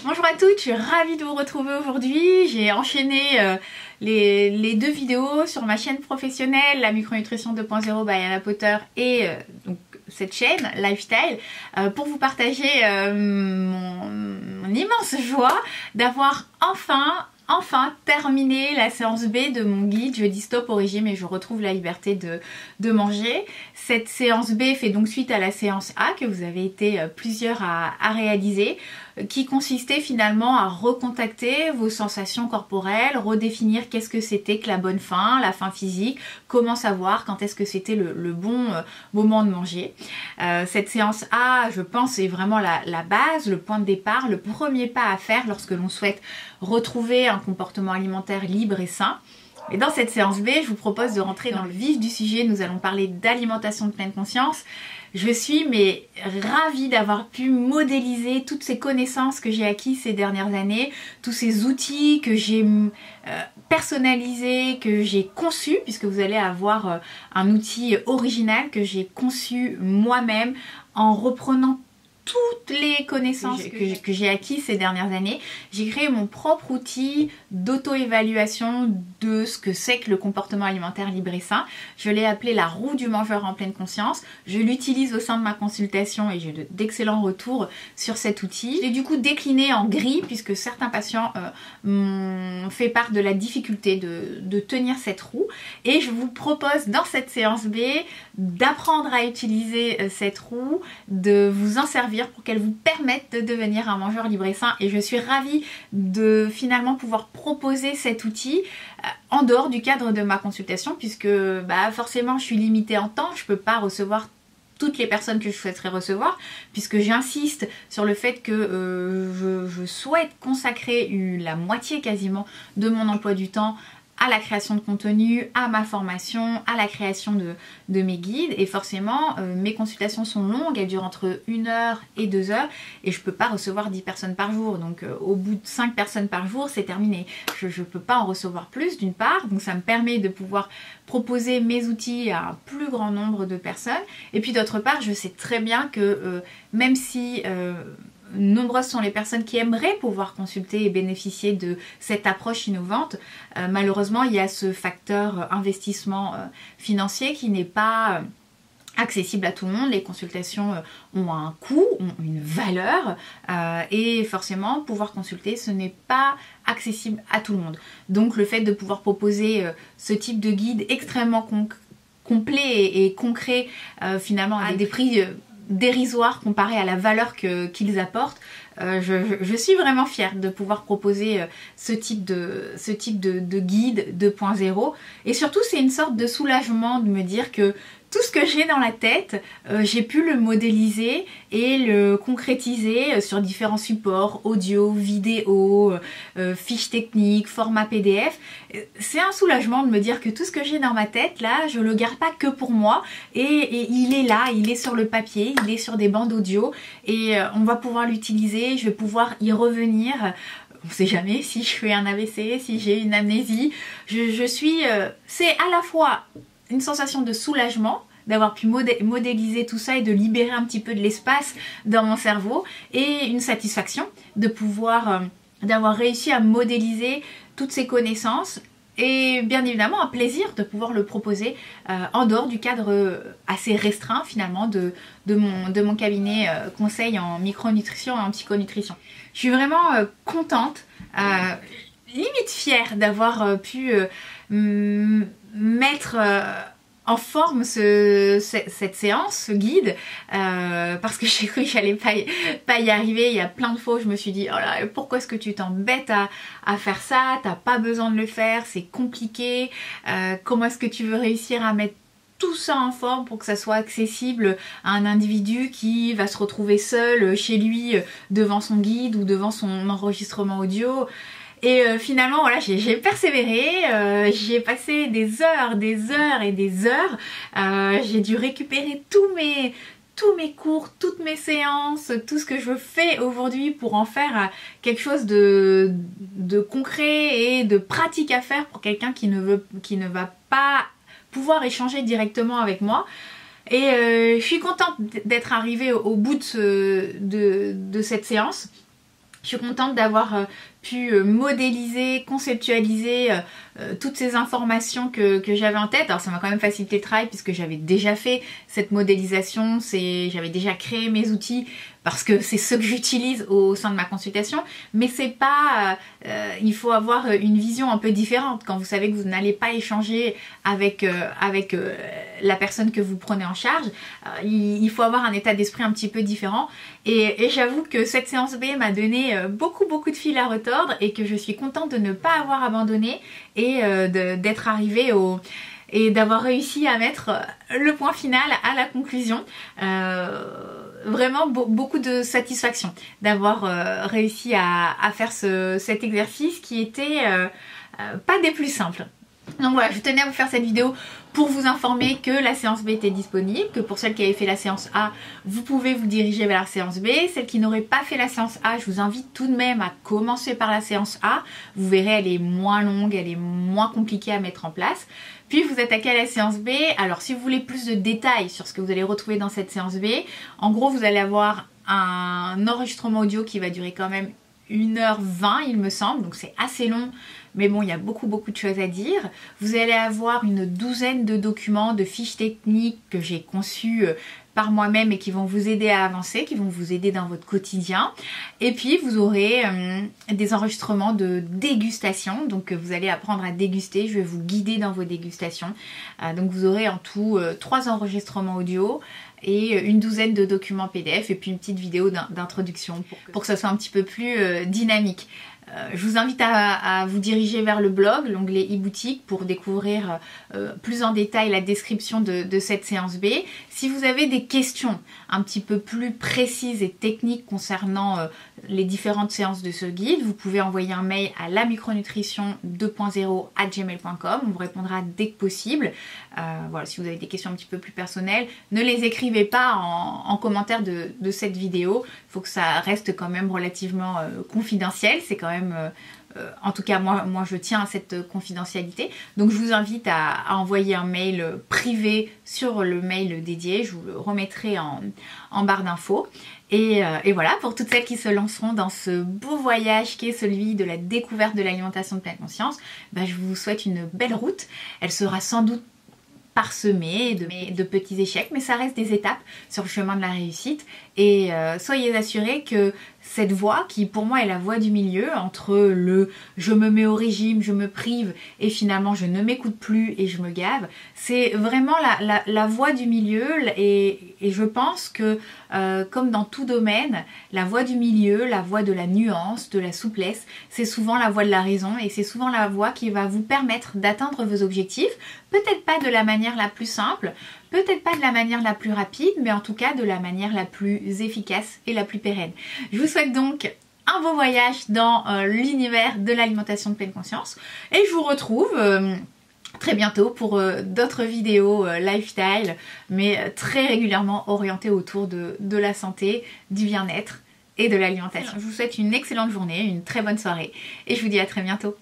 Bonjour à toutes, je suis ravie de vous retrouver aujourd'hui. J'ai enchaîné les deux vidéos sur ma chaîne professionnelle, la micronutrition 2.0 by Anna Potter et donc cette chaîne Lifestyle pour vous partager mon immense joie d'avoir enfin terminé la séance B de mon guide. Je dis stop au régime et je retrouve la liberté de manger. Cette séance B fait donc suite à la séance A que vous avez été plusieurs à réaliser, qui consistait finalement à recontacter vos sensations corporelles, redéfinir qu'est-ce que c'était que la bonne faim, la faim physique, comment savoir quand est-ce que c'était le bon moment de manger. Cette séance A, je pense, est vraiment la base, le point de départ, le premier pas à faire lorsque l'on souhaite retrouver un comportement alimentaire libre et sain. Et dans cette séance B, je vous propose de rentrer dans le vif du sujet. Nous allons parler d'alimentation de pleine conscience. Je suis ravie d'avoir pu modéliser toutes ces connaissances que j'ai acquises ces dernières années, tous ces outils que j'ai personnalisés, que j'ai conçus, puisque vous allez avoir un outil original que j'ai conçu moi-même en reprenant toutes les connaissances que j'ai acquises ces dernières années. J'ai créé mon propre outil d'auto-évaluation de ce que c'est que le comportement alimentaire libre et sain. Je l'ai appelé la roue du mangeur en pleine conscience. Je l'utilise au sein de ma consultation et j'ai d'excellents retours sur cet outil. J'ai du coup décliné en gris puisque certains patients m'ont fait part de la difficulté de tenir cette roue. Et je vous propose dans cette séance B d'apprendre à utiliser cette roue, de vous en servir pour qu'elle vous permette de devenir un mangeur libre et sain. Et je suis ravie de finalement pouvoir proposer cet outil en dehors du cadre de ma consultation, puisque forcément je suis limitée en temps, je ne peux pas recevoir toutes les personnes que je souhaiterais recevoir, puisque j'insiste sur le fait que je souhaite consacrer la moitié quasiment de mon emploi du temps à la création de contenu, à ma formation, à la création de mes guides. Et forcément, mes consultations sont longues, elles durent entre 1 heure et 2 heures et je ne peux pas recevoir 10 personnes par jour. Donc au bout de 5 personnes par jour, c'est terminé. Je ne peux pas en recevoir plus d'une part, donc ça me permet de pouvoir proposer mes outils à un plus grand nombre de personnes. Et puis d'autre part, je sais très bien que même si nombreuses sont les personnes qui aimeraient pouvoir consulter et bénéficier de cette approche innovante, malheureusement il y a ce facteur investissement financier qui n'est pas accessible à tout le monde. Les consultations ont un coût, ont une valeur et forcément pouvoir consulter ce n'est pas accessible à tout le monde. Donc le fait de pouvoir proposer ce type de guide extrêmement complet et concret finalement à des prix dérisoire comparé à la valeur qu'ils apportent. Je suis vraiment fière de pouvoir proposer ce type de guide 2.0 et surtout c'est une sorte de soulagement de me dire que tout ce que j'ai dans la tête, j'ai pu le modéliser et le concrétiser sur différents supports, audio, vidéo, fiches techniques, format PDF. C'est un soulagement de me dire que tout ce que j'ai dans ma tête, là, je le garde pas que pour moi et il est là, il est sur le papier, il est sur des bandes audio et on va pouvoir l'utiliser, je vais pouvoir y revenir. On ne sait jamais si je fais un AVC, si j'ai une amnésie. C'est à la fois une sensation de soulagement d'avoir pu modéliser tout ça et de libérer un petit peu de l'espace dans mon cerveau et une satisfaction de pouvoir d'avoir réussi à modéliser toutes ces connaissances et bien évidemment un plaisir de pouvoir le proposer en dehors du cadre assez restreint finalement de mon cabinet conseil en micronutrition et en psychonutrition. Je suis vraiment contente, limite fière d'avoir pu mettre en forme cette séance, ce guide, parce que j'ai cru que j'allais pas y arriver. Il y a plein de fois où je me suis dit oh là, pourquoi est-ce que tu t'embêtes à faire ça, t'as pas besoin de le faire, c'est compliqué, comment est-ce que tu veux réussir à mettre tout ça en forme pour que ça soit accessible à un individu qui va se retrouver seul chez lui devant son guide ou devant son enregistrement audio. Et finalement voilà, j'ai persévéré, j'y ai passé des heures et des heures, j'ai dû récupérer tous mes cours, toutes mes séances, tout ce que je fais aujourd'hui pour en faire quelque chose de concret et de pratique à faire pour quelqu'un qui ne va pas pouvoir échanger directement avec moi. Et je suis contente d'être arrivée au bout de cette séance. Je suis contente d'avoir pu modéliser, conceptualiser toutes ces informations que j'avais en tête. Alors ça m'a quand même facilité le travail puisque j'avais déjà fait cette modélisation, j'avais déjà créé mes outils parce que c'est ce que j'utilise au sein de ma consultation, mais c'est pas, il faut avoir une vision un peu différente quand vous savez que vous n'allez pas échanger avec la personne que vous prenez en charge. Il faut avoir un état d'esprit un petit peu différent et j'avoue que cette séance B m'a donné beaucoup de fil à retordre et que je suis contente de ne pas avoir abandonné et d'être arrivée et d'avoir réussi à mettre le point final à la conclusion. Vraiment beaucoup de satisfaction d'avoir réussi à faire cet exercice qui était pas des plus simples. Donc voilà, je tenais à vous faire cette vidéo pour vous informer que la séance B était disponible, que pour celles qui avaient fait la séance A, vous pouvez vous diriger vers la séance B. Celles qui n'auraient pas fait la séance A, je vous invite tout de même à commencer par la séance A. Vous verrez, elle est moins longue, elle est moins compliquée à mettre en place. Puis vous attaquez à la séance B. Alors si vous voulez plus de détails sur ce que vous allez retrouver dans cette séance B, en gros vous allez avoir un enregistrement audio qui va durer quand même 1h20 il me semble, donc c'est assez long, mais bon il y a beaucoup de choses à dire. Vous allez avoir une douzaine de documents, de fiches techniques que j'ai conçues par moi-même et qui vont vous aider à avancer, qui vont vous aider dans votre quotidien. Et puis vous aurez des enregistrements de dégustation, donc vous allez apprendre à déguster, je vais vous guider dans vos dégustations. Donc vous aurez en tout 3 enregistrements audio et une douzaine de documents PDF et puis une petite vidéo d'introduction pour que ça soit un petit peu plus dynamique. Je vous invite à vous diriger vers le blog, l'onglet e-boutique pour découvrir plus en détail la description de cette séance B. Si vous avez des questions un petit peu plus précises et techniques concernant les différentes séances de ce guide, vous pouvez envoyer un mail à lamicronutrition2.0@gmail.com. On vous répondra dès que possible. Voilà, si vous avez des questions un petit peu plus personnelles, ne les écrivez pas en commentaire de cette vidéo. Il faut que ça reste quand même relativement confidentiel. C'est quand même en tout cas moi je tiens à cette confidentialité, donc je vous invite à envoyer un mail privé sur le mail dédié, je vous le remettrai en barre d'infos. Et voilà, pour toutes celles qui se lanceront dans ce beau voyage qui est celui de la découverte de l'alimentation de pleine conscience, je vous souhaite une belle route. Elle sera sans doute parsemée de petits échecs, mais ça reste des étapes sur le chemin de la réussite. Et soyez assurés que cette voie, qui pour moi est la voie du milieu, entre le je me mets au régime, je me prive et finalement je ne m'écoute plus et je me gave, c'est vraiment la voie du milieu. Et je pense que comme dans tout domaine, la voie du milieu, la voie de la nuance, de la souplesse, c'est souvent la voie de la raison et c'est souvent la voie qui va vous permettre d'atteindre vos objectifs, peut-être pas de la manière la plus simple, peut-être pas de la manière la plus rapide, mais en tout cas de la manière la plus efficace et la plus pérenne. Je vous souhaite donc un beau voyage dans l'univers de l'alimentation de pleine conscience et je vous retrouve très bientôt pour d'autres vidéos lifestyle, mais très régulièrement orientées autour de la santé, du bien-être et de l'alimentation. Je vous souhaite une excellente journée, une très bonne soirée et je vous dis à très bientôt.